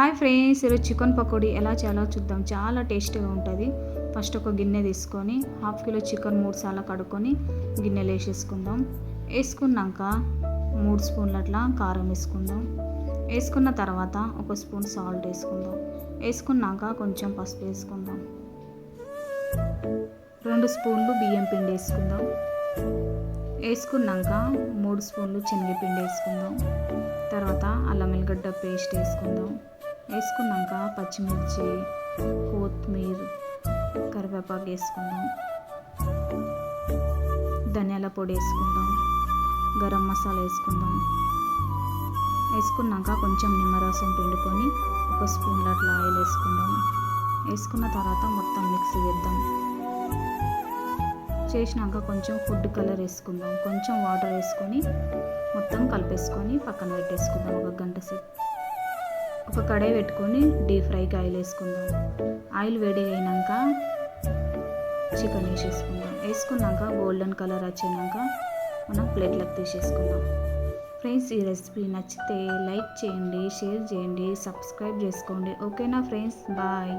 Hi friends, ఈరోజు chicken pakodi ఎలా చేయాలో చూద్దాం. చాలా టేస్టీగా ఉంటుంది. ఫస్ట్ ఒక గిన్నె తీసుకొని హాఫ్ కిలో చికెన్ 3 సార్లు కడుక్కొని గిన్నెలో వేసేసుకుందాం. వేసుకున్నాక 3 స్పూన్ల అట్లా కారం వేసుకుందాం. వేసుకున్న తర్వాత 1 స్పూన్ సాల్ట్ వేసుకుందాం. వేసుకున్నాక కొంచెం పసుపు వేసుకుందాం. 2 స్పూన్లు బియ్యం పిండి వేసుకుందాం. వేసుకున్నాక 3 స్పూన్లు శనగపిండి వేసుకుందాం. తర్వాత అల్లం వెల్లిగడ్డ పేస్ట్ వేసుకుందాం. వేసుకున్నాక పచ్చిమిర్చి, కొత్తిమీర, కరివేపాకు వేసుకుందాం. ధనియాల పొడి వేసుకుందాం. గరం మసాలా వేసుకుందాం. వేసుకున్నాక కొంచెం నిమ్మరసం పిండుకొని 1 స్పూన్ల అట్లా ఆయిల్ వేసుకుందాం. వేసుకున్న తర్వాత మొత్తం మిక్స్ చేద్దాం. చేసినాక కొంచెం ఫుడ్ కలర్ వేసుకుందాం. కొంచెం వాటర్ వేసుకొని మొత్తం కలిపేసుకొని పక్కన పెట్టేసుకుందాం. 1 గంట సేపు ఒక కడాయి పెట్టుకొని డీప్ ఫ్రైకి ఆయిల్ వేసుకుందాం. ఆయిల్ వేడి అయినాక చికెన్ వేసేసుకుందాం. వేసుకున్నాక గోల్డెన్ కలర్ వచ్చినాక మనం ప్లేట్లకు తీసేసుకుందాం. ఫ్రెండ్స్, ఈ రెసిపీ నచ్చితే లైక్ చేయండి, షేర్ చేయండి, సబ్స్క్రైబ్ చేసుకోండి. ఓకేనా ఫ్రెండ్స్, బాయ్.